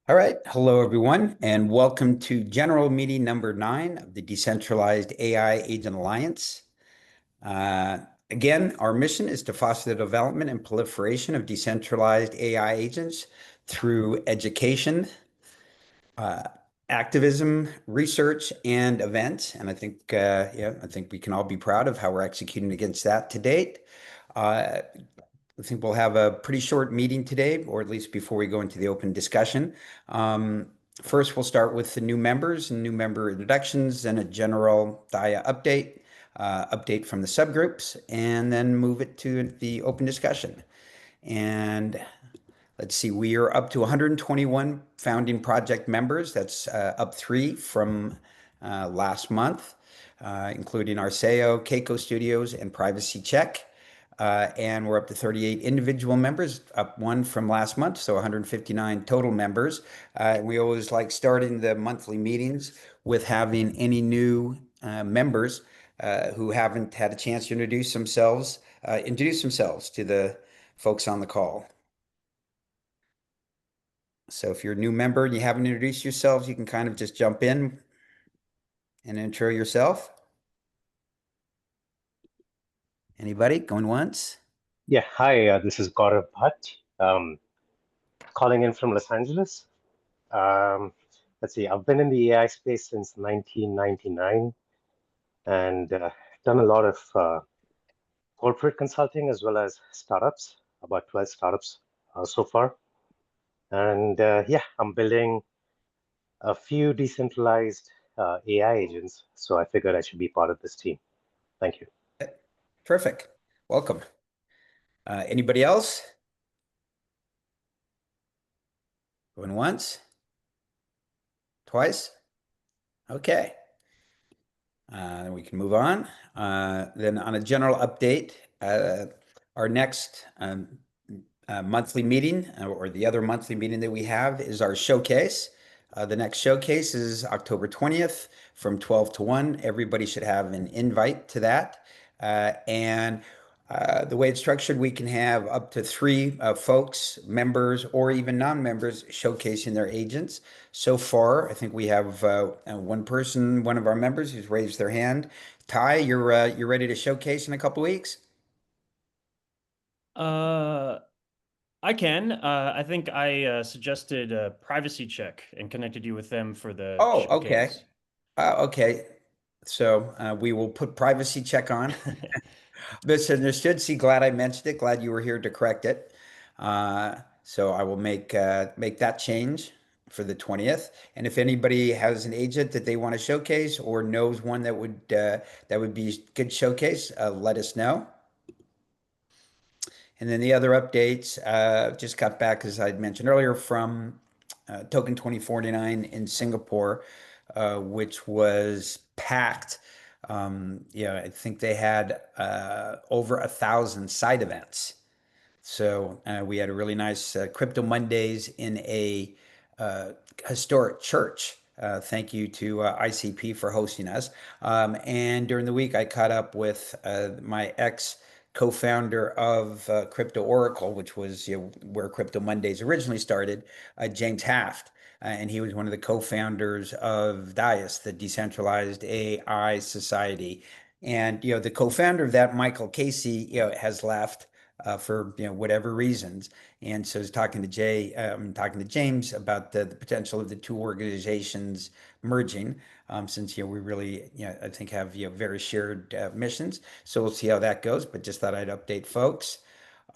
All right. Hello, everyone, and welcome to General Meeting number 9 of the Decentralized AI Agent Alliance. Again, our mission is to foster the development and proliferation of decentralized AI agents through education, uh, activism, research, and events. And I think we can all be proud of how we're executing against that to date. Uh, I think we'll have a pretty short meeting today, or at least before we go into the open discussion. Um, First, we'll start with the new members and new member introductions and a general DAIAA update from the subgroups, and then move it to the open discussion. And let's see, we are up to 121 founding project members. That's up 3 from last month, including Arceo, Keiko Studios, and Privacy Check. And we're up to 38 individual members, up 1 from last month, so 159 total members. We always like starting the monthly meetings with having any new members who haven't had a chance to introduce themselves to the folks on the call. So if you're a new member and you haven't introduced yourselves, you can kind of just jump in and intro yourself. Anybody going once? Yeah, hi, this is Gaurav Bhatt, calling in from Los Angeles. Um, let's see, I've been in the AI space since 1999 and done a lot of corporate consulting as well as startups, about 12 startups so far. And yeah, I'm building a few decentralized AI agents, so I figured I should be part of this team. Thank you. Terrific. Welcome. Anybody else? Going once? Twice? Okay. Then we can move on. Then on a general update, our next monthly meeting, or the other monthly meeting that we have, is our showcase. The next showcase is October 20th from 12 to 1. Everybody should have an invite to that. And the way it's structured, we can have up to 3 folks, members, or even non-members showcasing their agents. So far, I think we have one person, one of our members, who's raised their hand. Ty, you're ready to showcase in a couple weeks? Uh, I can. I think I suggested a privacy check and connected you with them for the Oh, okay. showcase. Okay. So we will put privacy check on. Misunderstood. See, glad I mentioned it. Glad you were here to correct it. So I will make that change for the 20th. And if anybody has an agent that they want to showcase or knows one that would be good showcase, let us know. And then the other updates, just got back, as I'd mentioned earlier, from Token 2049 in Singapore, which was packed. Yeah, I think they had over 1,000 side events. So we had a really nice Crypto Mondays in a historic church. Thank you to ICP for hosting us. And during the week, I caught up with my ex co-founder of Crypto Oracle, which was where Crypto Mondays originally started, James Haft. And he was one of the co-founders of DAIAS, the Decentralized AI Society. And the co-founder of that, Michael Casey, has left for whatever reasons. And so I was talking to James about the potential of the two organizations merging, since we really I think have very shared missions. So we'll see how that goes. But just thought I'd update folks.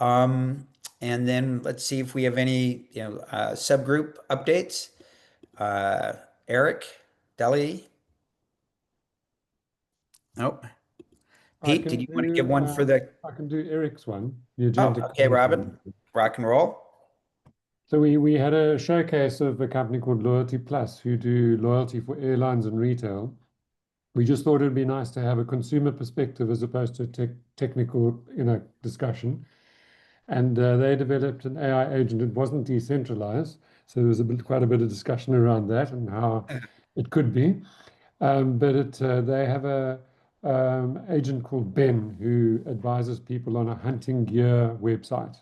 And then let's see if we have any subgroup updates. Eric, Deli. Nope. Pete, did you want to give one for the? I can do Eric's one, the Oh, agenda. okay, Robin. Rock and roll. So we had a showcase of a company called Loyalty Plus who do loyalty for airlines and retail. We just thought it'd be nice to have a consumer perspective as opposed to a technical, discussion. And they developed an AI agent. It wasn't decentralized, so there was quite a bit of discussion around that and how it could be. But they have a agent called Ben who advises people on a hunting gear website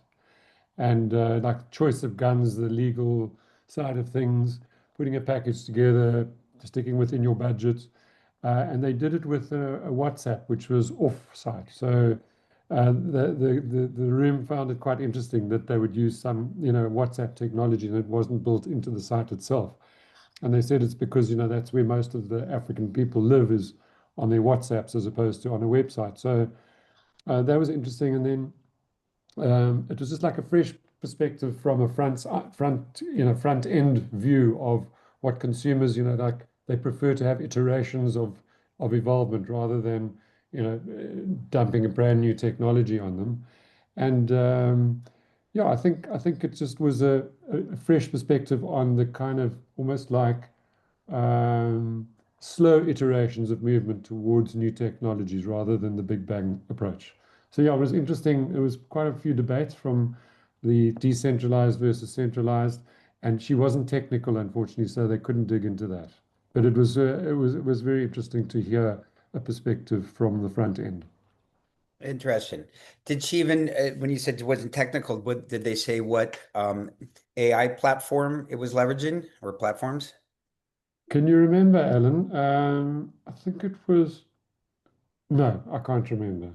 and like choice of guns, the legal side of things, putting a package together, sticking within your budget. And they did it with a WhatsApp, which was off-site. So the room found it quite interesting that they would use some, WhatsApp technology and it wasn't built into the site itself. And they said it's because, that's where most of the African people live is on their WhatsApps as opposed to on a website. So that was interesting. And then it was just like a fresh perspective from a front end view of what consumers, like they prefer to have iterations of evolvement rather than, dumping a brand new technology on them. And yeah, I think it just was a fresh perspective on the kind of almost like um, slow iterations of movement towards new technologies rather than the big bang approach. So yeah, it was interesting. There was quite a few debates from the decentralized versus centralized, and she wasn't technical, unfortunately, so they couldn't dig into that. But it was very interesting to hear a perspective from the front end. Interesting. Did she even, when you said it wasn't technical, what did they say what AI platform it was leveraging or platforms? Can you remember, Alan? I think it was, no, I can't remember.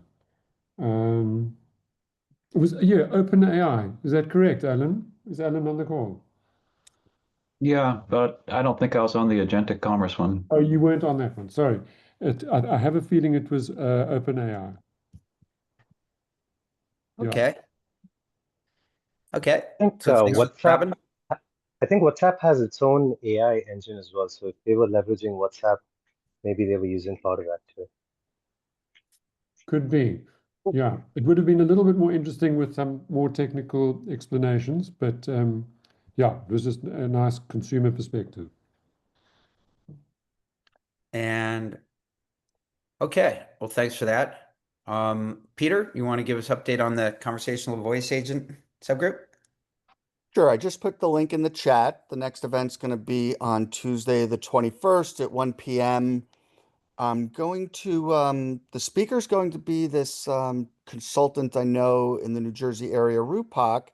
Um, it was, yeah, OpenAI. Is that correct, Alan? Is Alan on the call? Yeah, but I don't think I was on the agentic commerce one. Oh, you weren't on that one. Sorry. I have a feeling it was OpenAI. Yeah. Okay. Okay. I think So thanks for WhatsApp. Robin. I think WhatsApp has its own AI engine as well. So if they were leveraging WhatsApp, maybe they were using part of that too. Could be. Yeah. It would have been a little bit more interesting with some more technical explanations, but yeah, it was just a nice consumer perspective. And okay, well, thanks for that. Peter, you want to give us update on the conversational voice agent subgroup? Sure, I just put the link in the chat. The next event's going to be on Tuesday, the 21st at 1 p.m. I'm going to, the speaker's going to be this consultant I know in the New Jersey area, Rupak,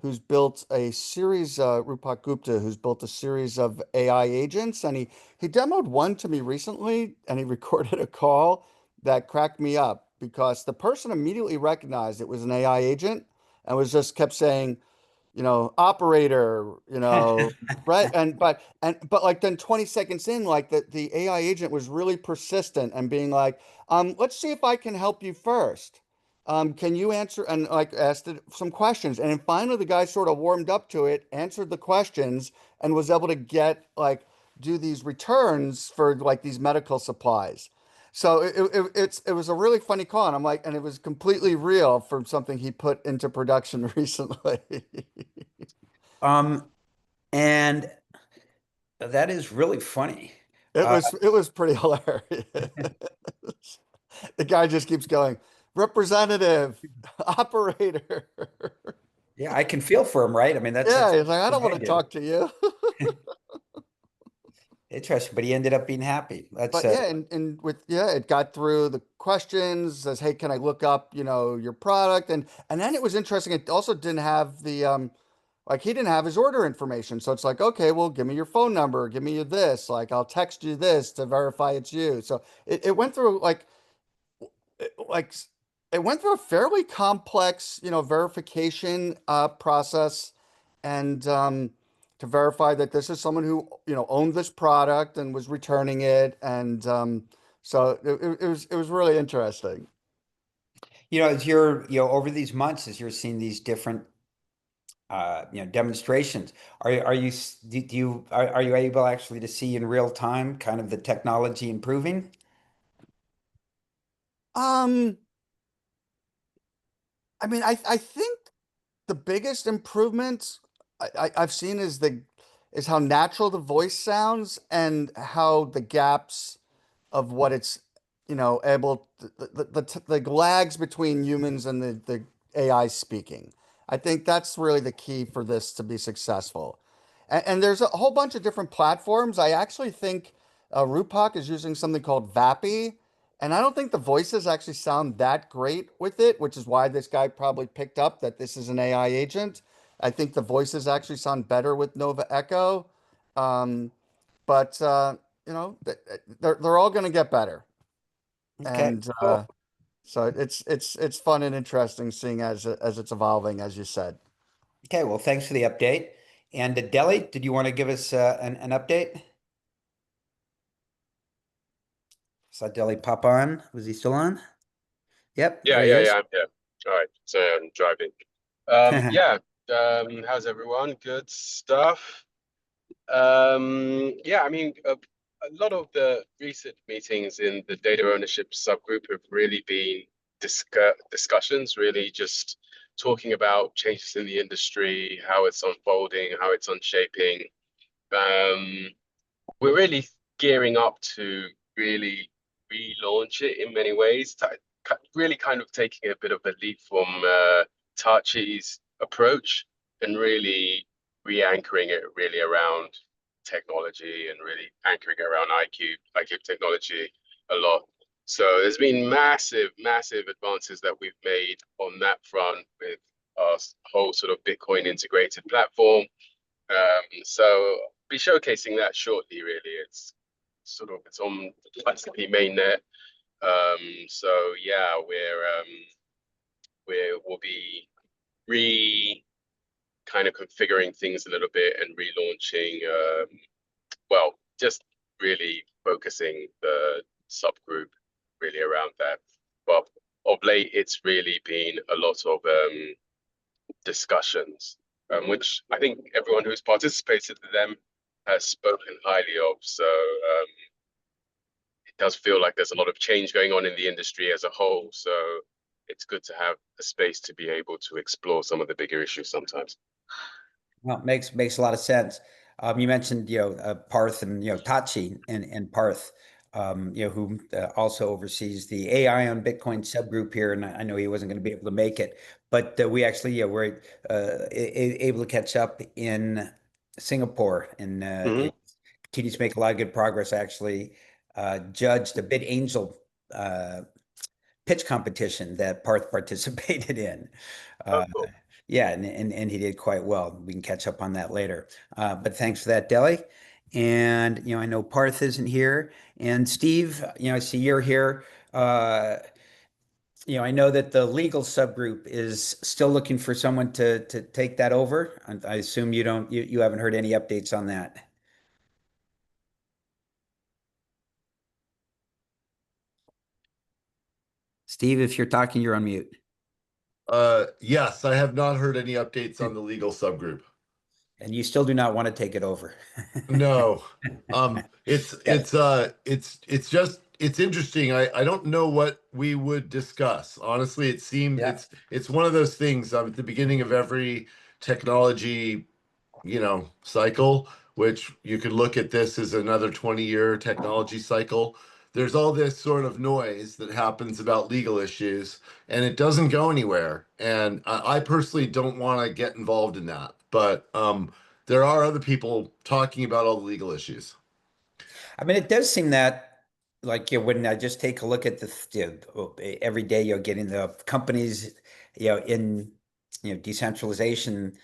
who's built a series, Rupak Gupta, who's built a series of AI agents. And he demoed one to me recently and he recorded a call that cracked me up because the person immediately recognized it was an AI agent and was just kept saying, operator, right. But like then 20 seconds in, like the AI agent was really persistent and being like, let's see if I can help you first. Can you answer and like asked it some questions. And then finally the guy sort of warmed up to it, answered the questions, and was able to do these returns for like these medical supplies. So it was a really funny call, and I'm like, and it was completely real from something he put into production recently. And that is really funny. It was pretty hilarious. The guy just keeps going, representative, operator. Yeah, I can feel for him, right? I mean, Yeah, that's he's like, I don't what want to did. talk to you. Interesting, but he ended up being happy. That's But yeah, and it got through the questions, says, hey, can I look up, your product? And then it was interesting. It also didn't have the like he didn't have his order information. So it's like, okay, well, give me your phone number, give me this, like I'll text you this to verify it's you. So it went through like it went through a fairly complex, verification process and to verify that this is someone who, owned this product and was returning it. And so it was really interesting. as you're, over these months, as you're seeing these different demonstrations, are you are you able actually to see in real time kind of the technology improving? Um, I mean, I think the biggest improvement I've seen is how natural the voice sounds and how the gaps of what it's able the lags between humans and the AI speaking. I think that's really the key for this to be successful. And there's a whole bunch of different platforms. I actually think Rupak is using something called Vappy, and I don't think the voices actually sound that great with it, which is why this guy probably picked up that this is an AI agent. I think the voices actually sound better with Nova Echo. But you know, they're all going to get better. Okay, And cool. so it's fun and interesting seeing as it's evolving, as you said. Okay, well, thanks for the update. And Delhi, did you want to give us an update? Saw Delhi pop on. Was he still on? Yep, Yeah, there he yeah, is. yeah, I'm here. All right, so I'm driving. Yeah, how's everyone? Good stuff. Yeah, I mean, a lot of the recent meetings in the data ownership subgroup have really been discussions, really just talking about changes in the industry, how it's unfolding, how it's unshaping. We're really gearing up to really relaunch it in many ways, really kind of taking a bit of a leap from Tachi's approach and really re-anchoring it really around technology and really anchoring it around IQ technology a lot. So there's been massive, massive advances that we've made on that front with our whole sort of Bitcoin integrated platform. So be showcasing that shortly. Really, it's on basically mainnet. So yeah, we'll be kind of configuring things a little bit and relaunching. Well, just really focusing the subgroup really around that. But of late, it's really been a lot of discussions, which I think everyone who's participated in them has spoken highly of. So it does feel like there's a lot of change going on in the industry as a whole. So it's good to have a space to be able to explore some of the bigger issues sometimes. Well, makes a lot of sense. You mentioned, Parth and, Tachi and Parth, who also oversees the AI on Bitcoin subgroup here. And I know he wasn't going to be able to make it, but we actually, were able to catch up in Singapore and Mhm. continues to make a lot of good progress. Actually, judged a BitAngel pitch competition that Parth participated in. Oh, Uh, cool. yeah, and he did quite well. We can catch up on that later. But thanks for that, Delhi. And I know Parth isn't here. And Steve, I see you're here. I know that the legal subgroup is still looking for someone to take that over. I assume you haven't heard any updates on that. Steve, if you're talking, you're on mute. Yes, I have not heard any updates on the legal subgroup. And you still do not want to take it over. No. It's Yeah. it's interesting. I don't know what we would discuss. Honestly, it seems Yeah. it's one of those things at the beginning of every technology, cycle, which you could look at this as another 20-year technology cycle. There's all this sort of noise that happens about legal issues, and it doesn't go anywhere. And I personally don't want to get involved in that. But there are other people talking about all the legal issues. I mean, it does seem that, like, when I just take a look at every day, you're getting the companies, in, decentralization,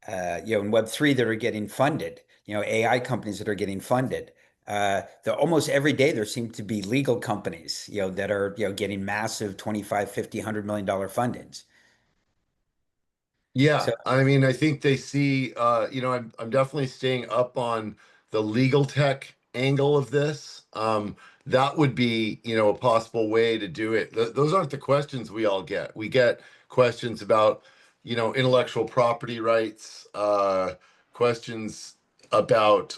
in Web3 that are getting funded, AI companies that are getting funded. Almost every day there seem to be legal companies, that are, getting massive 25, 50, $100 million fundings. Yeah, So, I mean, I think they see, I'm definitely staying up on the legal tech angle of this. That would be, a possible way to do it. Those aren't the questions we all get. We get questions about, intellectual property rights, questions about,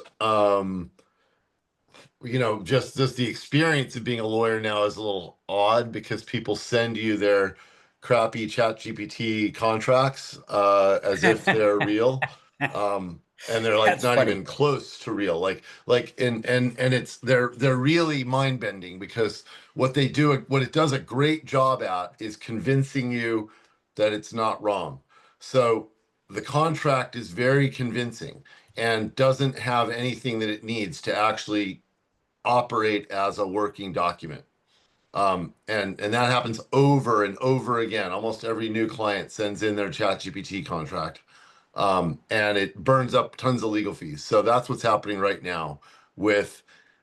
just the experience of being a lawyer now is a little odd because people send you their crappy chat GPT contracts as if they're real. And they're like that's not funny. even close to real. And it's they're really mind bending because what it does a great job at is convincing you that it's not wrong. So the contract is very convincing and doesn't have anything that it needs to actually operate as a working document. And that happens over and over again. Almost every new client sends in their ChatGPT contract. And it burns up tons of legal fees. So that's what's happening right now with,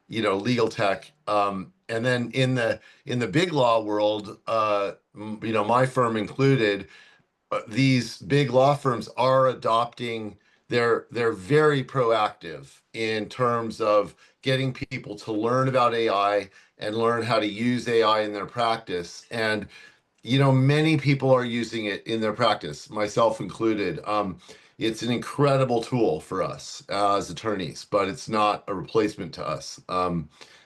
legal tech. And then in the big law world, my firm included, these big law firms are adopting. They're very proactive in terms of getting people to learn about AI and learn how to use AI in their practice. And many people are using it in their practice, myself included. It's an incredible tool for us as attorneys, but it's not a replacement to us.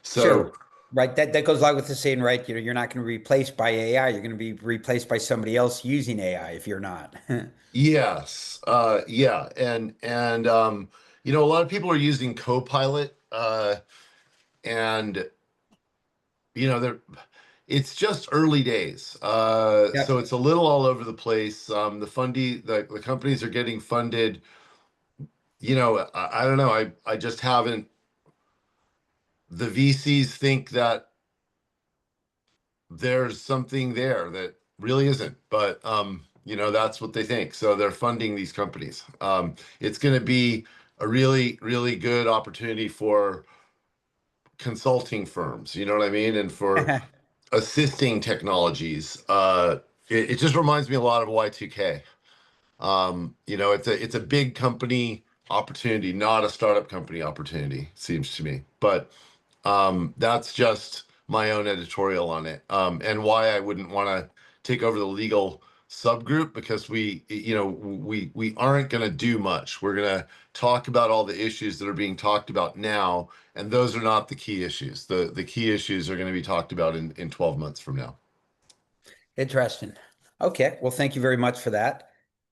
So Sure. Right. That goes along with the saying, right? You're not going to be replaced by AI. You're going to be replaced by somebody else using AI if you're not. yes, yeah, and a lot of people are using Copilot, and they're it's just early days. So Yep. it's a little all over the place. The companies are getting funded. I don't know. I just haven't. The VCs think that there's something there that really isn't, but that's what they think. So they're funding these companies. It's going to be a really, really good opportunity for consulting firms. You know what I mean? And for assisting technologies. It just reminds me a lot of Y2K. It's a big company opportunity, not a startup company opportunity, seems to me. But that's just my own editorial on it, and why I wouldn't want to take over the legal subgroup, because we aren't going to do much. We're going to talk about all the issues that are being talked about now, and those are not the key issues. The key issues are going to be talked about in 12 months from now. Interesting. Okay. Well, thank you very much for that.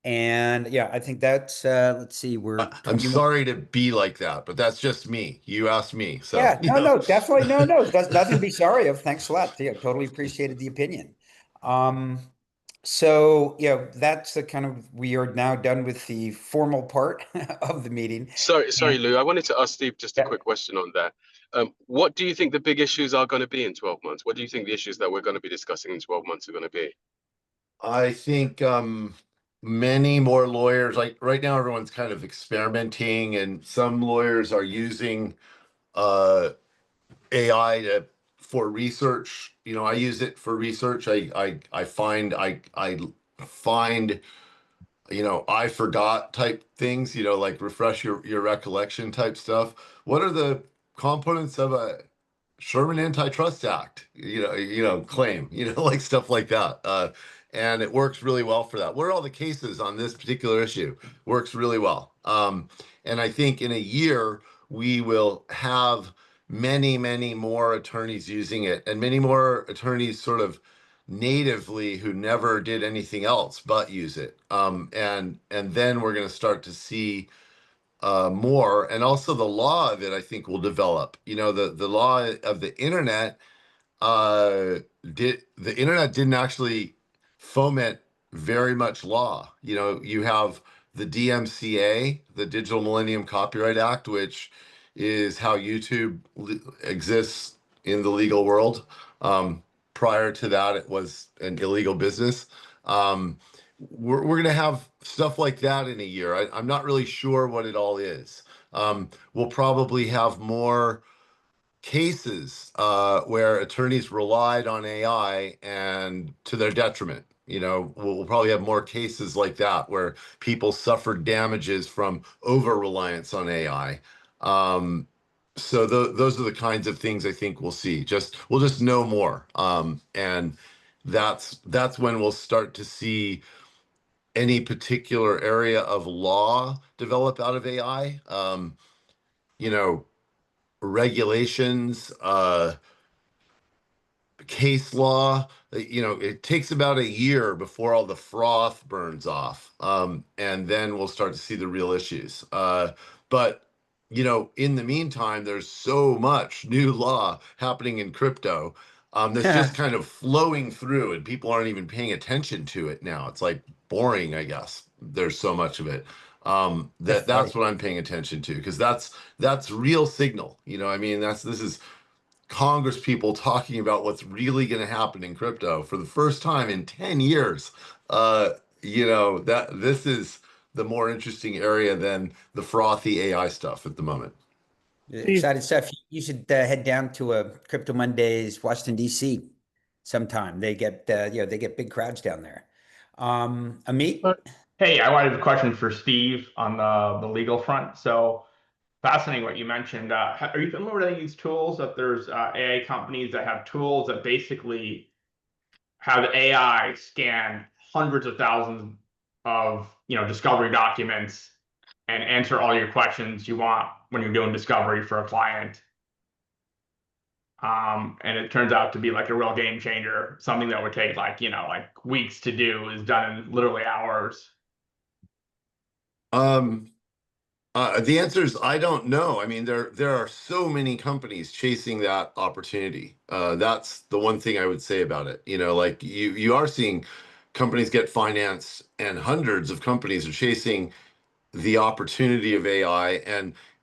And yeah, I think that's, let's see, we're I'm 20 sorry to be like that, but that's just me. You asked me, so Yeah, no, definitely. No. That's nothing to be sorry of. Thanks a lot. Yeah, totally appreciated the opinion. Um, so yeah, that's the kind of, we are now done with the formal part of the meeting. Sorry, And Lou. I wanted to ask Steve just a yeah, quick question on that. What do you think the big issues are going to be in 12 months? What do you think the issues that we're going to be discussing in 12 months are going to be? I think many more lawyers, like right now, everyone's kind of experimenting, and some lawyers are using uh, AI for research. I use it for research. I find I forgot type things. Like refresh your recollection type stuff. What are the components of a Sherman Antitrust Act, claim, like stuff like that. And it works really well for that. What are all the cases on this particular issue? Works really well. And I think in a year, we will have many, many more attorneys using it, and many more attorneys sort of natively who never did anything else but use it. And then we're going to start to see more, and also the law of it, I think, will develop. The law of the internet, the internet didn't actually foment very much law. You have the DMCA, the Digital Millennium Copyright Act, which is how YouTube exists in the legal world. Prior to that, it was an illegal business. We're going to have stuff like that in a year. I'm not really sure what it all is. We'll probably have more cases where attorneys relied on AI and to their detriment. We'll probably have more cases like that where people suffered damages from over reliance on AI. So those are the kinds of things I think we'll see. We'll just know more, and that's when we'll start to see any particular area of law develop out of AI. You know, regulations, case law. It takes about a year before all the froth burns off, and then we'll start to see the real issues. But in the meantime, there's so much new law happening in crypto, that's just kind of flowing through, and people aren't even paying attention to it now. It's like boring, I guess. There's so much of it. That's what I'm paying attention to, because that's real signal. I mean, this is Congress people talking about what's really going to happen in crypto for the first time in 10 years. That the more interesting area than the frothy AI stuff at the moment. Excited stuff. You should head down to a Crypto Mondays, Washington, D.C. sometime. They get they get big crowds down there. Amit? Hey, I wanted a question for Steve on the legal front. So fascinating what you mentioned. Are you familiar with any of these tools? That there's AI companies that have tools that basically have AI scan hundreds of thousands of discovery documents and answer all your questions you want when you're doing discovery for a client. And it turns out to be like a real game changer. Something that would take like weeks to do is done in literally hours. The answer is I don't know. I mean, there are so many companies chasing that opportunity. That's the one thing I would say about it. Like you are seeing companies get financed, and hundreds of companies are chasing the opportunity of AI,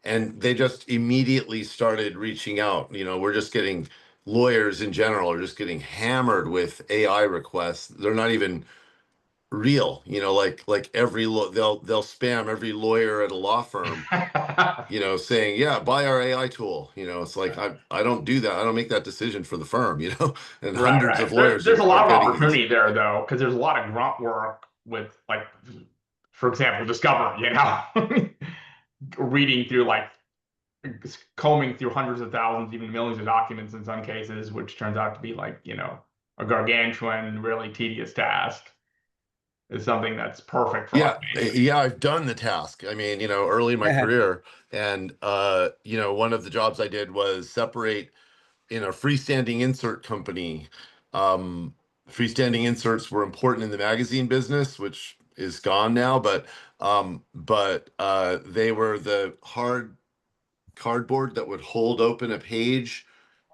and they just immediately started reaching out. We're just getting lawyers in general are just getting hammered with AI requests. They're not even real, like they'll spam every lawyer at a law firm, saying, yeah, buy our AI tool. It's like I don't do that. I don't make that decision for the firm, and hundreds of lawyers There's a are lot of getting these. opportunity there though, because there's a lot of grunt work with like, for example, discovery, reading through combing through hundreds of thousands, even millions of documents in some cases, which turns out to be like, a gargantuan, really tedious task. Is something that's perfect for automation. Yeah, I've done the task. I mean, early in my career, and one of the jobs I did was separate in a freestanding insert company. Freestanding inserts were important in the magazine business, which is gone now, but they were the hard cardboard that would hold open a page,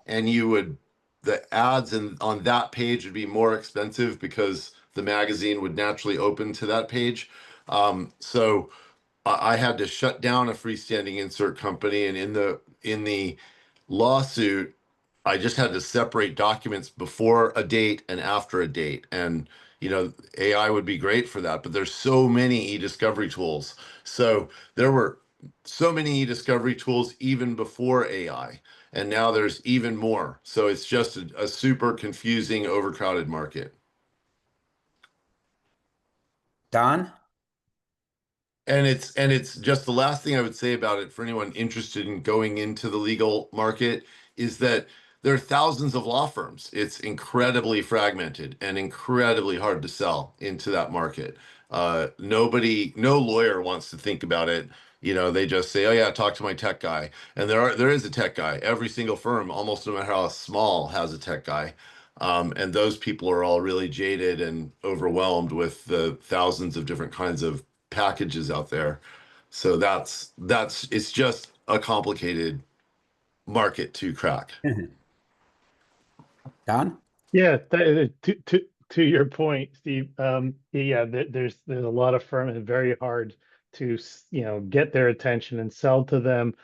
and the ads on that page would be more expensive because the magazine would naturally open to that page. So I had to shut down a freestanding insert company, and in the lawsuit, I just had to separate documents before a date and after a date. And AI would be great for that, but there's so many e-discovery tools. So there were so many e-discovery tools even before AI, and now there's even more. So it's just a super confusing, overcrowded market. Don? And it's just the last thing I would say about it for anyone interested in going into the legal market is that there are thousands of law firms. It's incredibly fragmented and incredibly hard to sell into that market. No lawyer wants to think about it. They just say, oh yeah, talk to my tech guy. And there is a tech guy. Every single firm, almost no matter how small, has a tech guy. And those people are all really jaded and overwhelmed with the thousands of different kinds of packages out there. So it's just a complicated market to crack. Don? Yeah, to your point, Steve. There's a lot of firms, and very hard to get their attention and sell to them.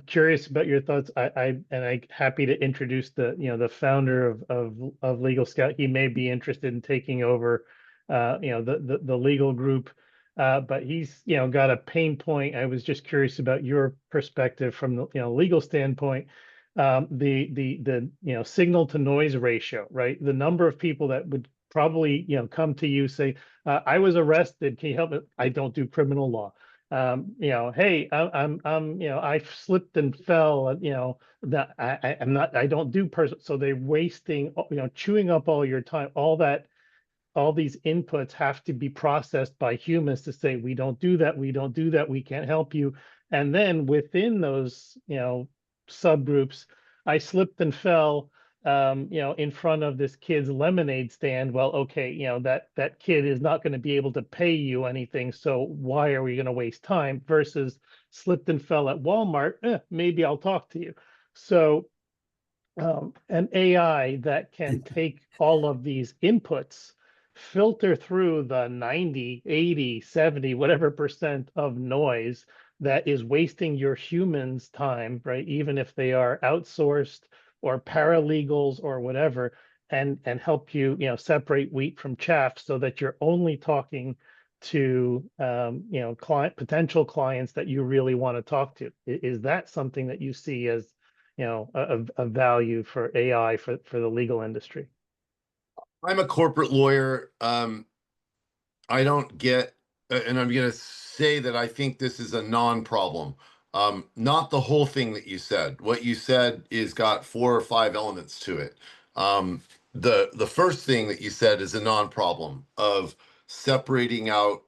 Curious about your thoughts. I'm happy to introduce the founder of Legal Scout. He may be interested in taking over the legal group. But he's got a pain point. I was just curious about your perspective from the legal standpoint. The signal to noise ratio, right? The number of people that would probably come to you say, I was arrested, can you help me? I don't do criminal law. Hey, I slipped and fell, that I don't do personal. So they're wasting, chewing up all your time. All these inputs have to be processed by humans to say, we don't do that, we can't help you. And then within those subgroups, I slipped and fell in front of this kid's lemonade stand. Well, okay, that kid is not going to be able to pay you anything, so why are we going to waste time? Versus slipped and fell at Walmart, maybe I'll talk to you. So an AI that can take all of these inputs, filter through the 90, 80, 70, whatever percent of noise that is wasting your humans' time, right? Even if they are outsourced or paralegals or whatever, and help you, separate wheat from chaff so that you're only talking to potential clients that you really want to talk to? Is that something that you see as a value for AI for the legal industry? I'm a corporate lawyer. I don't get, and I'm going to say that I think this is a non-problem. Not the whole thing that you said. What you said is got 4 or 5 elements to it. The first thing that you said is a non-problem of separating out,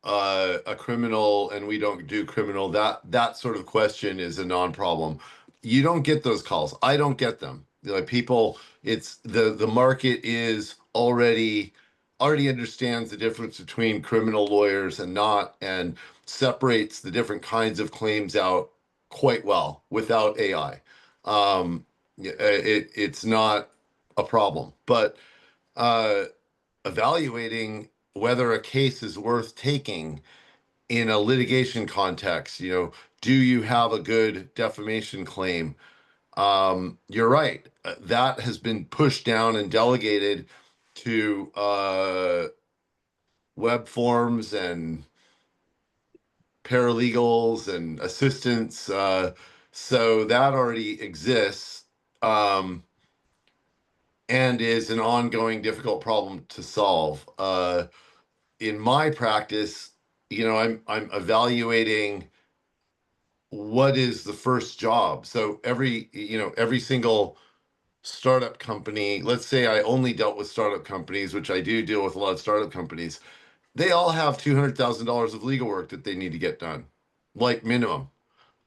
a criminal and we don't do criminal. That sort of question is a non-problem. You don't get those calls. I don't get them. Like people, it's the market is already understands the difference between criminal lawyers and not, and separates the different kinds of claims out quite well without AI. It's not a problem, but evaluating whether a case is worth taking in a litigation context, do you have a good defamation claim? You're right. That has been pushed down and delegated to web forms and paralegals and assistants. So that already exists, and is an ongoing difficult problem to solve. In my practice, I'm evaluating what is the first job. So every single startup company, let's say I only dealt with startup companies, which I do deal with a lot of startup companies, they all have $200,000 of legal work that they need to get done, like minimum.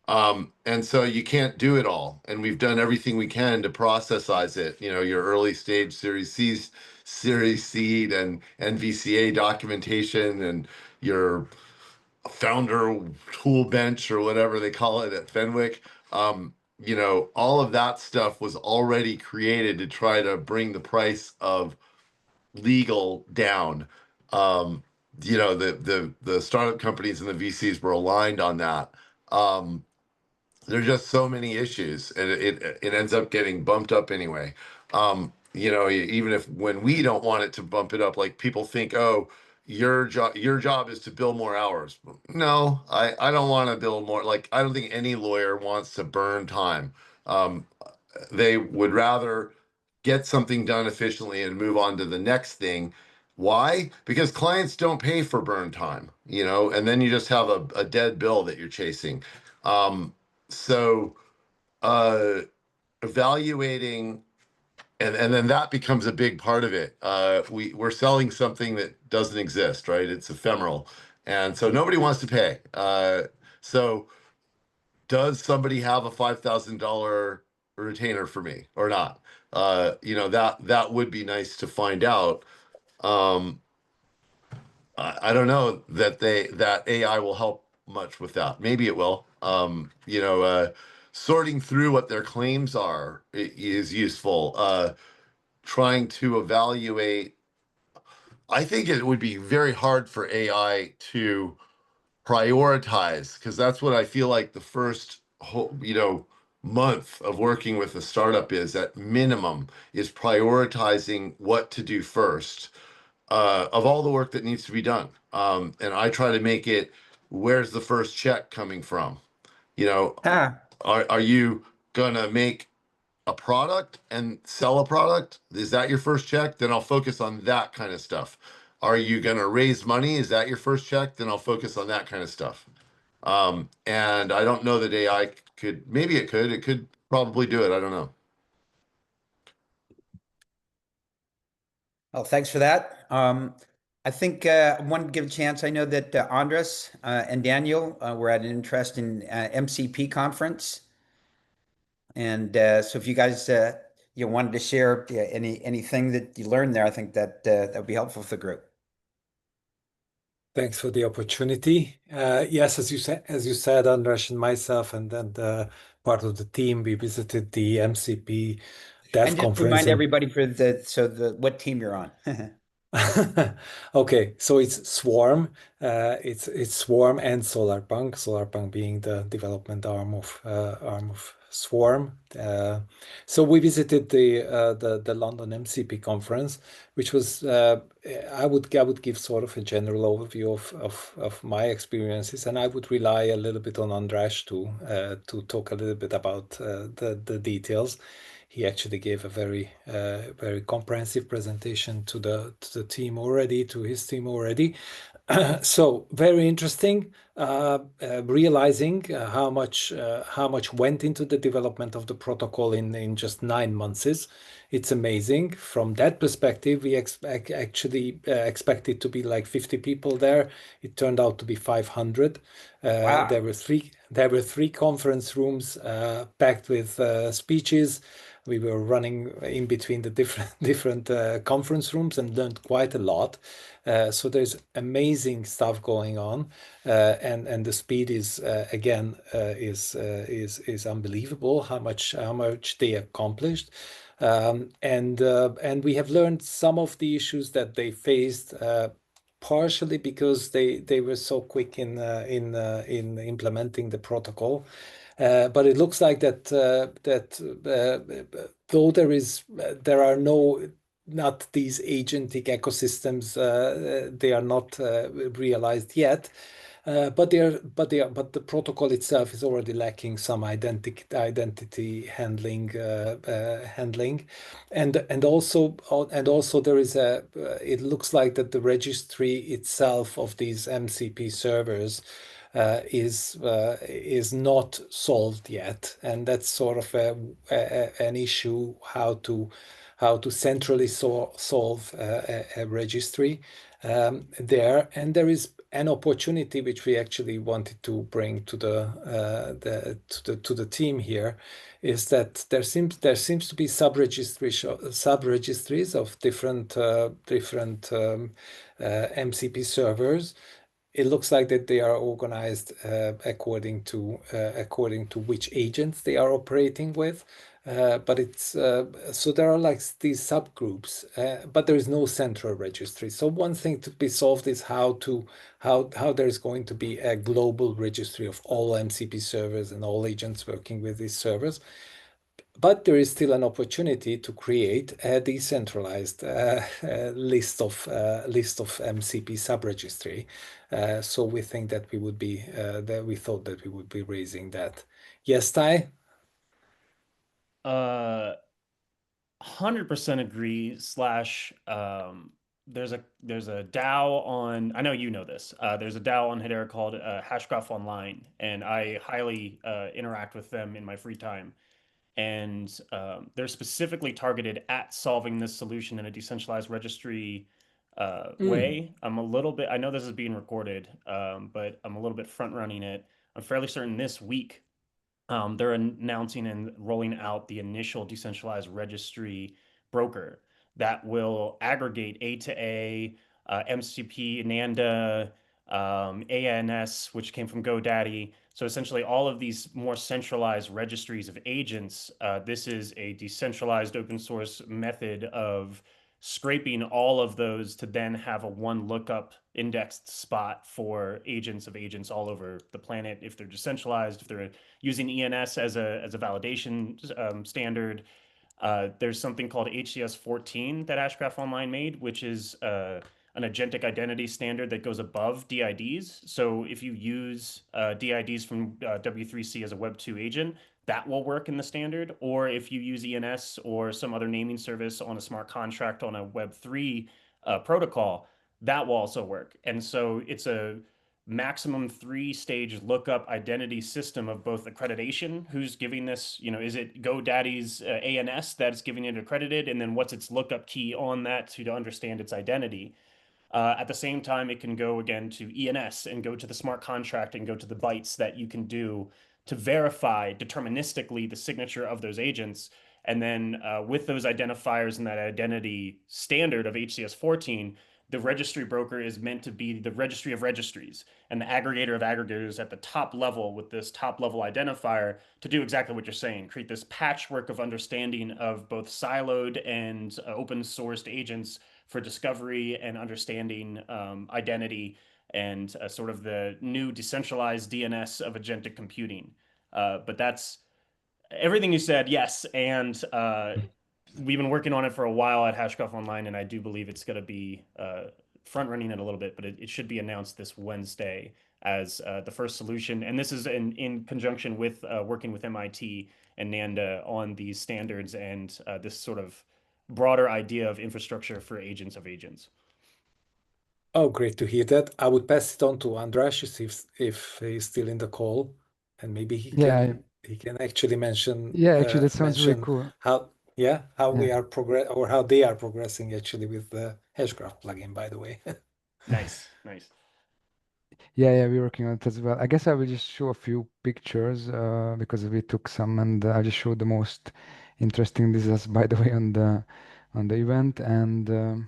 And so you can't do it all. And we've done everything we can to processize it, your early stage Series C, Series Seed, and VCA documentation, and your founder tool bench or whatever they call it at Fenwick. All of that stuff was already created to try to bring the price of legal down. The startup companies and the VCs were aligned on that. There's just so many issues, and it ends up getting bumped up anyway. Even if when we don't want it to bump it up, like people think, oh, your job is to bill more hours. No, I don't want to bill more. Like, I don't think any lawyer wants to burn time. They would rather get something done efficiently and move on to the next thing. Why? Because clients don't pay for burn time, and then you just have a dead bill that you're chasing. So evaluating, and then that becomes a big part of it. We're selling something that doesn't exist, right? It's ephemeral. And so nobody wants to pay. So does somebody have a $5,000 retainer for me or not? That would be nice to find out. I don't know that AI will help much with that. Maybe it will. Sorting through what their claims are is useful. Trying to evaluate. I think it would be very hard for AI to prioritize, because that's what I feel like the first month of working with a startup is, at minimum, is prioritizing what to do first. Of all the work that needs to be done. And I try to make it, where's the first check coming from? Are you gonna make a product and sell a product? Is that your first check? Then I'll focus on that kind of stuff. Are you gonna raise money? Is that your first check? Then I'll focus on that kind of stuff. And I don't know that AI could, maybe it could probably do it. I don't know. Well, thanks for that. I think I wanted to give a chance. I know that Andres and Daniel were at an interesting MCP conference. And so if you guys wanted to share anything that you learned there, I think that that would be helpful for the group. Thanks for the opportunity. Yes, as you said, Andras and myself, and then the part of the team, we visited the MCP Dev And just conference. remind everybody what team you're on. Okay, so it's Swarm. It's Swarm and SolarPunk. SolarPunk being the development arm of Swarm. So we visited the London MCP conference, which was I would give sort of a general overview of my experiences, and I would rely a little bit on Andras to talk a little bit about the details. He actually gave a very comprehensive presentation to the team already, to his team already. So very interesting, realizing how much went into the development of the protocol in just 9 months. It's amazing. From that perspective, we actually expected to be like 50 people there. It turned out to be 500. Wow. There were three conference rooms packed with speeches. We were running in between the different conference rooms and learned quite a lot. So there's amazing stuff going on, and the speed is again is unbelievable. How much they accomplished, and we have learned some of the issues that they faced. Partially because they were so quick in implementing the protocol, but it looks like that though there are not these agentic ecosystems, they are not realized yet. But the protocol itself is already lacking some identity handling, and also there is it looks like that the registry itself of these MCP servers is not solved yet, and that's sort of an issue how to centrally solve a registry there. And there is an opportunity which we actually wanted to bring to the team here, is that there seems to be sub-registries of different MCP servers. It looks like that they are organized according to which agents they are operating with. But it's so there are like these subgroups, but there is no central registry. So one thing to be solved is how there's going to be a global registry of all MCP servers and all agents working with these servers. But there is still an opportunity to create a decentralized list of MCP subregistry. So we think that we thought that we would be raising that. Yes, Ty? 100% agree. Slash, there's a DAO on. I know you know this. There's a DAO on Hedera called Hashgraph Online, and I highly interact with them in my free time. And they're specifically targeted at solving this solution in a decentralized registry way. I'm a little bit. I know this is being recorded, but I'm a little bit front running it. I'm fairly certain this week they're announcing and rolling out the initial decentralized registry broker that will aggregate A to A, MCP, NANDA, ANS, which came from GoDaddy. So essentially all of these more centralized registries of agents, this is a decentralized open source method of scraping all of those to then have a one lookup indexed spot for agents of agents all over the planet. If they're decentralized, if they're using ENS as a validation standard. There's something called HCS 14 that Hashgraph Online made, which is an agentic identity standard that goes above DIDs. So if you use DIDs from W3C as a Web2 agent, that will work in the standard. Or if you use ENS or some other naming service on a smart contract on a Web3 protocol, that will also work. And so it's a maximum 3-stage lookup identity system of both accreditation, who's giving this, is it GoDaddy's ANS that's giving it accredited, and then what's its lookup key on that to understand its identity. At the same time, it can go again to ENS and go to the smart contract and go to the bytes that you can do to verify deterministically the signature of those agents. And then with those identifiers and that identity standard of HCS 14, the registry broker is meant to be the registry of registries and the aggregator of aggregators at the top level with this top level identifier to do exactly what you're saying, create this patchwork of understanding of both siloed and open sourced agents for discovery and understanding identity and sort of the new decentralized DNS of agentic computing. But that's everything you said, yes. And we've been working on it for a while at Hashgraph Online, and I do believe it's going to be front running it a little bit, but it should be announced this Wednesday as the first solution. And this is in conjunction with working with MIT and NANDA on these standards and this sort of broader idea of infrastructure for agents of agents. Oh, great to hear that. I would pass it on to Andras if he's still in the call, and maybe Yeah, he can actually mention yeah, actually that sounds really mention cool. how we Yeah. are how they are progressing actually with the Hashgraph plugin, by the way. Nice, nice. Yeah, we're working on it as well. I guess I will just show a few pictures because we took some, and I'll just show the most interesting. This is, by the way, on the event, and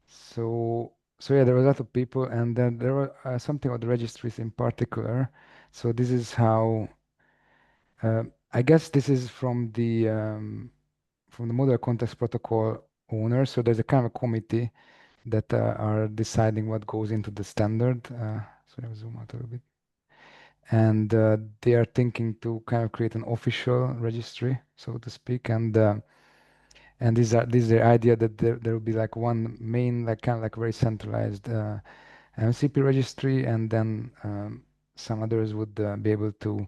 so yeah, there were a lot of people, and then there were something about the registries in particular. So this is how I guess this is from the model context protocol owner. So there's a kind of a committee that are deciding what goes into the standard. Sorry, I'll zoom out a little bit. And they are thinking to kind of create an official registry, so to speak. And this is the idea that there will be like one main, like kind of like very centralized MCP registry, and then some others would be able to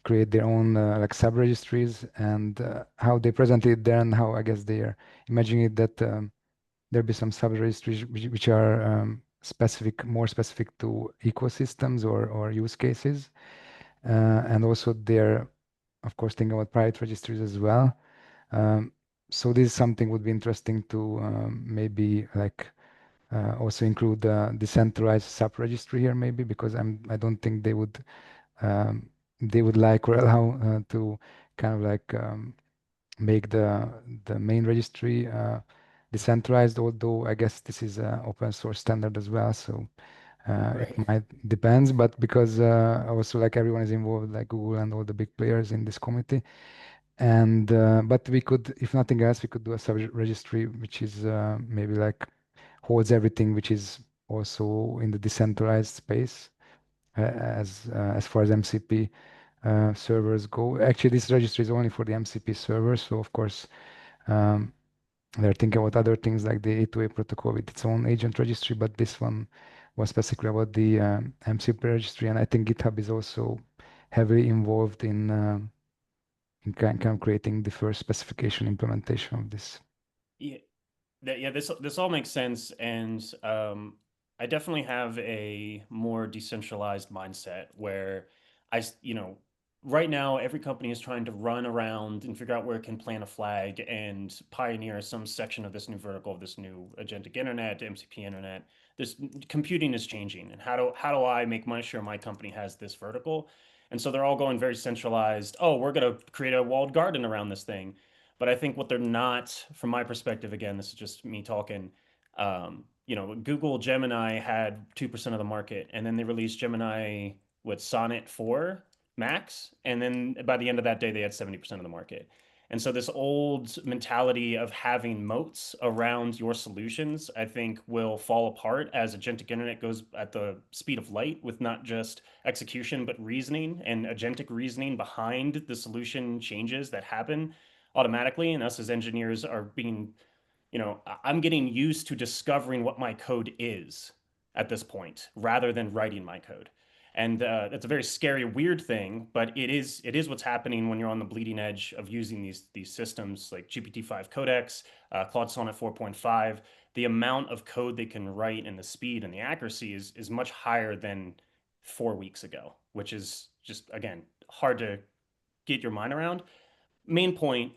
create their own like sub-registries, and how they present it there, and how I guess they are imagining it that there'll be some sub-registries which are more specific to ecosystems or use cases. And also they're, of course, thinking about private registries as well. So this is something would be interesting to maybe like also include the decentralized sub-registry here, maybe, because I don't think they would like or allow to kind of like make the main registry decentralized, although I guess this is an open source standard as well, so it might depends. But because also like everyone is involved, like Google and all the big players in this committee, and but we could, if nothing else, we could do a sub registry which is maybe like holds everything which is also in the decentralized space as far as MCP servers go. Actually, this registry is only for the MCP servers, so of course um, they're thinking about other things like the A2A protocol with its own agent registry, but this one was specifically about the MCP registry, and I think GitHub is also heavily involved in kind of creating the first specification implementation of this. Yeah, this all makes sense, and I definitely have a more decentralized mindset where right now every company is trying to run around and figure out where it can plant a flag and pioneer some section of this new vertical of this new agentic internet, MCP internet. This computing is changing, and how do I make sure my company has this vertical? And so they're all going very centralized. Oh, we're going to create a walled garden around this thing. But I think what they're not, from my perspective, again, this is just me talking. Google Gemini had 2% of the market, and then they released Gemini with Sonnet 4 Max, and then by the end of that day, they had 70% of the market. And so this old mentality of having moats around your solutions, I think, will fall apart as agentic internet goes at the speed of light with not just execution, but reasoning and agentic reasoning behind the solution changes that happen automatically. And us as engineers are being, I'm getting used to discovering what my code is at this point rather than writing my code. And that's a very scary, weird thing, but it is what's happening when you're on the bleeding edge of using these systems like GPT-5 Codex, Claude Sonnet 4.5. The amount of code they can write and the speed and the accuracy is much higher than 4 weeks ago, which is just, again, hard to get your mind around. Main point,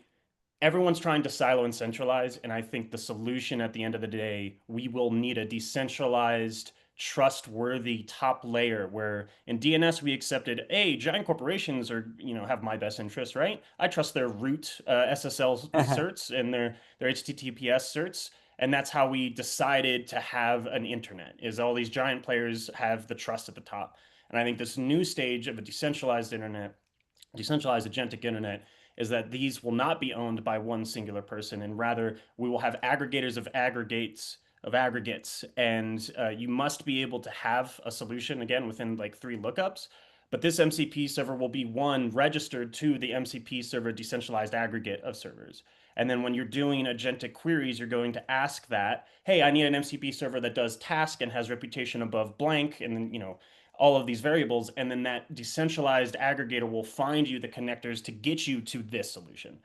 everyone's trying to silo and centralize. And I think the solution at the end of the day, we will need a decentralized, trustworthy top layer where in DNS we accepted, hey, giant corporations are, have my best interest, right? I trust their root SSL certs and their HTTPS certs. And that's how we decided to have an internet, is all these giant players have the trust at the top. And I think this new stage of a decentralized internet, decentralized agentic internet, is that these will not be owned by one singular person, and rather we will have aggregators of aggregates, and you must be able to have a solution again within like 3 lookups. But this MCP server will be one registered to the MCP server decentralized aggregate of servers. And then when you're doing agentic queries, you're going to ask that, hey, I need an MCP server that does task and has reputation above blank, and then, all of these variables. And then that decentralized aggregator will find you the connectors to get you to this solution.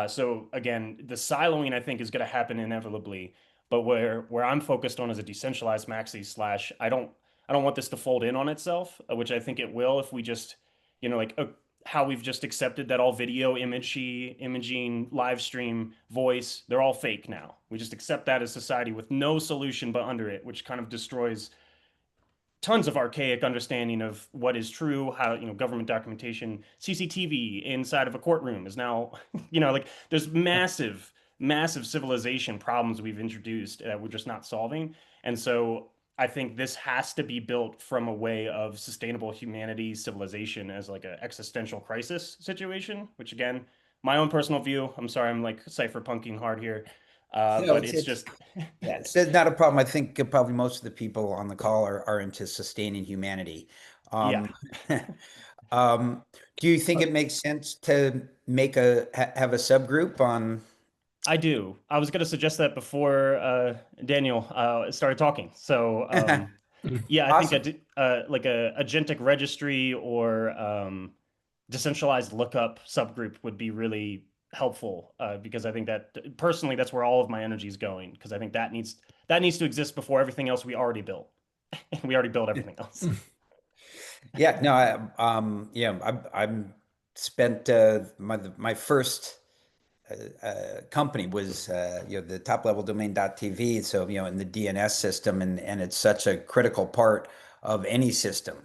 So again, the siloing I think is going to happen inevitably, but where I'm focused on is a decentralized maxi slash. I don't want this to fold in on itself, which I think it will if we just, like how we've just accepted that all video, imaging, live stream, voice, they're all fake now. We just accept that as society with no solution but under it, which kind of destroys tons of archaic understanding of what is true, how, government documentation, CCTV inside of a courtroom is now, like there's massive civilization problems we've introduced that we're just not solving. And so I think this has to be built from a way of sustainable humanity, civilization as like an existential crisis situation, which again, my own personal view, I'm sorry, I'm like cypherpunking hard here. But it's just yeah, it's not a problem. I think probably most of the people on the call are into sustaining humanity. yeah. Do you think it makes sense to make have a subgroup on? I do. I was going to suggest that before Daniel started talking. So yeah, I Awesome. think like a agentic registry or decentralized lookup subgroup would be really helpful because I think that personally that's where all of my energy is going because I think that needs to exist before everything else we already built. We already built everything else. Yeah, no, I'm spent my first company was the top level domain.tv, so in the DNS system, and it's such a critical part of any system.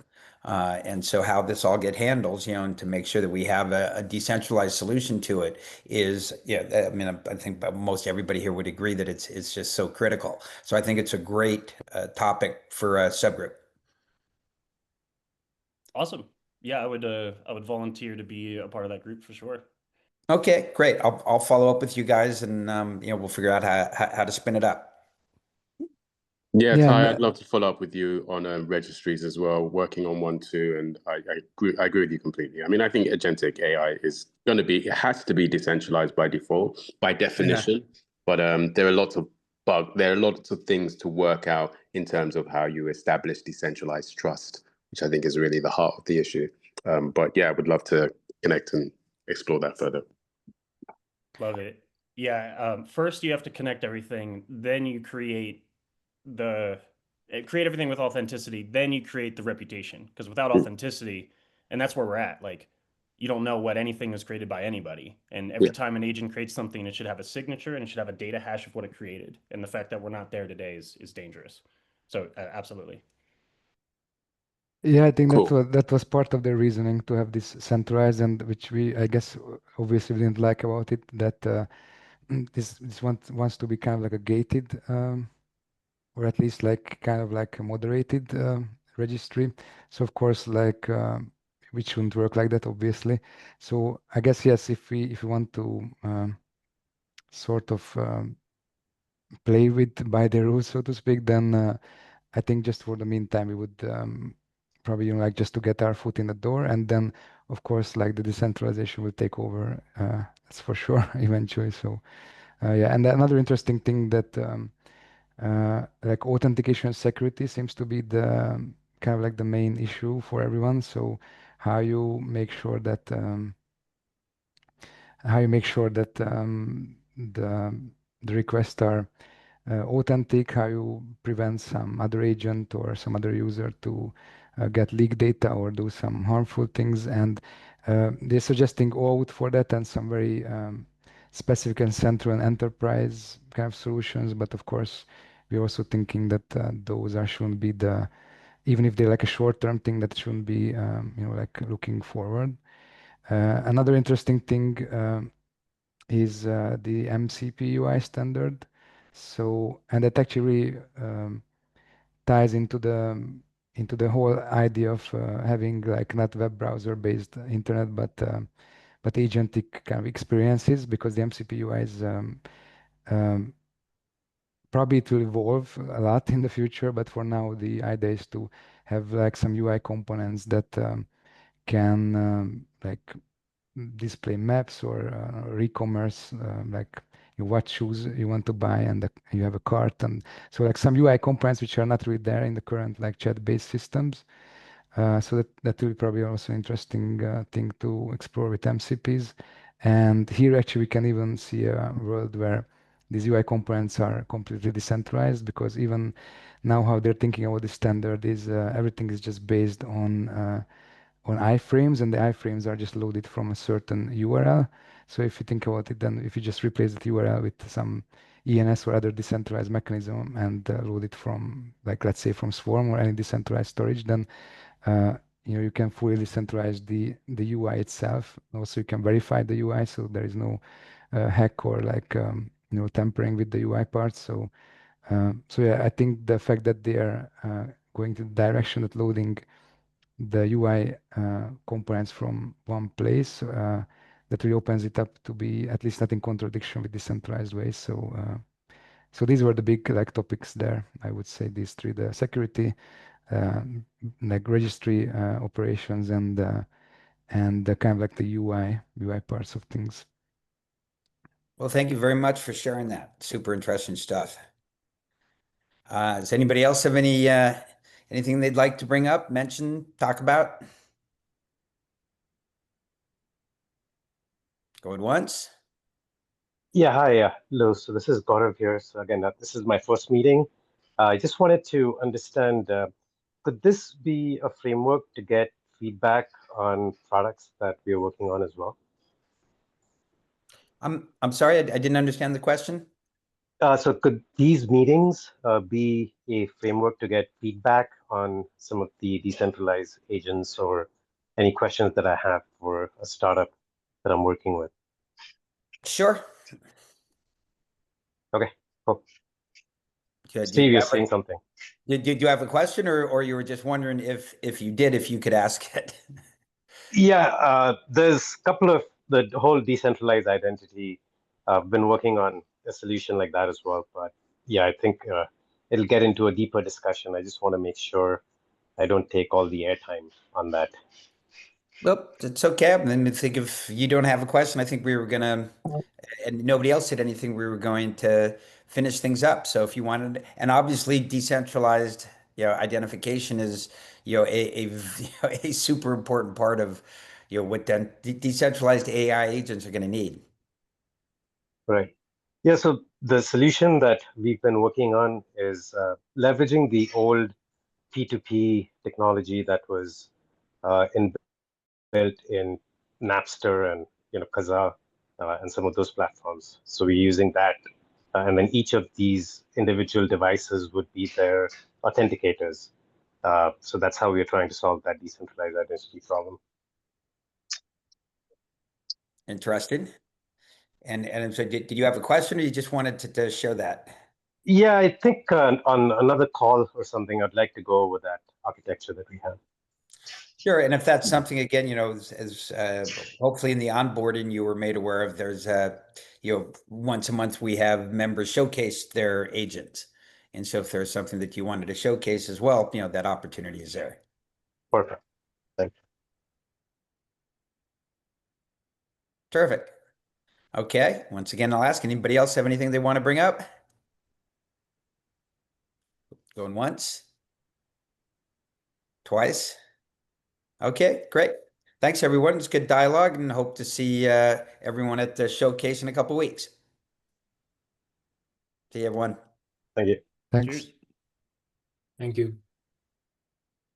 And so how this all get handles, and to make sure that we have a decentralized solution to it is, I mean, I think most everybody here would agree that it's just so critical. So I think it's a great topic for a subgroup. Awesome. Yeah, I would volunteer to be a part of that group for sure. Okay, great. I'll follow up with you guys, and we'll figure out how to spin it up. Yeah, Yeah, Ty, and I'd love to follow up with you on registries as well, working on one too. And I agree with you completely. I mean, I think agentic AI is going to it has to be decentralized by default, by definition. But there are lots of there are lots of things to work out in terms of how you establish decentralized trust, which I think is really the heart of the issue. But yeah, I would love to connect and explore that further. Love it. Yeah. First, you have to connect everything. Then you create everything with authenticity. Then you create the reputation. Because without authenticity, and that's where we're at. Like, you don't know what anything is created by anybody. And every time an agent creates something, it should have a signature and it should have a data hash of what it created. And the fact that we're not there today is dangerous. So absolutely. yeah, I think Cool. that was part of the reasoning to have this centralized, and which I guess, obviously we didn't like about it, that this wants to be kind of like a gated, or at least like kind of like a moderated registry. So of course, like which shouldn't work like that, obviously. So I guess yes, if we want to sort of play with by the rules, so to speak, then I think just for the meantime we would probably like just to get our foot in the door, and then of course like the decentralization will take over. That's for sure eventually. So yeah, and another interesting thing that like authentication and security seems to be the kind of like the main issue for everyone. So how you make sure that the requests are authentic, how you prevent some other agent or some other user to get leak data or do some harmful things. And they're suggesting OAuth for that and some very specific and central and enterprise kind of solutions. But of course, we're also thinking that those shouldn't be even if they're like a short-term thing, that shouldn't be, like looking forward. Another interesting thing is the MCP UI standard. So, and that actually ties into the whole idea of having like not web browser based internet, but agentic kind of experiences, because the MCP UI is um, probably it will evolve a lot in the future, but for now the idea is to have like some UI components that can like display maps or e-commerce, like what shoes you want to buy, and you have a cart, and so like some UI components which are not really there in the current like chat-based systems. So that will be probably also interesting thing to explore with MCPs. And here actually we can even see a world where these UI components are completely decentralized, because even now how they're thinking about the standard is everything is just based on iframes, and the iframes are just loaded from a certain URL. So if you think about it, then if you just replace that URL with some ENS or other decentralized mechanism and load it from, like, let's say from Swarm or any decentralized storage, then you can fully decentralize the UI itself. Also, you can verify the UI, so there is no hack or like tampering with the UI parts. So yeah, I think the fact that they are going to the direction that loading the UI components from one place, that really opens it up to be at least not in contradiction with decentralized ways. So these were the big like topics there. I would say these three: the security, like registry operations, and the kind of like the UI parts of things. Well, thank you very much for sharing that. Super interesting stuff. Does anybody else have anything they'd like to bring up, mention, talk about? Going once? Yeah, hi, Lou. So this is Gaurav here. So again, this is my first meeting. I just wanted to understand, could this be a framework to get feedback on products that we are working on as well? I'm sorry, I didn't understand the question. So could these meetings be a framework to get feedback on some of the decentralized agents or any questions that I have for a startup that I'm working with? Sure. Okay, cool. Did Steve, you you're have saying something. did you have a question, or you were just wondering if you could ask it? Yeah, there's a couple of the whole decentralized identity. I've been working on a solution like that as well. But yeah, I think it'll get into a deeper discussion. I just want to make sure I don't take all the airtime on that. Well, it's okay. And then I think if you don't have a question, I think we were gonna, and nobody else said anything, we were going to finish things up. So if you wanted, and obviously decentralized, identification is, a super important part of, what then decentralized AI agents are going to need. Right. Yeah, so the solution that we've been working on is leveraging the old P2P technology that was built in Napster and Kazaa and some of those platforms. So we're using that, and then each of these individual devices would be their authenticators. So that's how we're trying to solve that decentralized identity problem. Interesting. And so did you have a question, or you just wanted to share that? Yeah, I think on another call or something, I'd like to go over that architecture that we have. Sure. And if that's something, again, as hopefully in the onboarding you were made aware of, there's once a month we have members showcase their agents. And so if there's something that you wanted to showcase as well, that opportunity is there. Perfect. Thank you. Terrific. Okay. Once again, I'll ask, anybody else have anything they want to bring up? Going once? Twice? Okay, great. Thanks, everyone. It's good dialogue, and hope to see everyone at the showcase in a couple weeks. See you, everyone. Thank you. Thanks. Cheers. Thank you.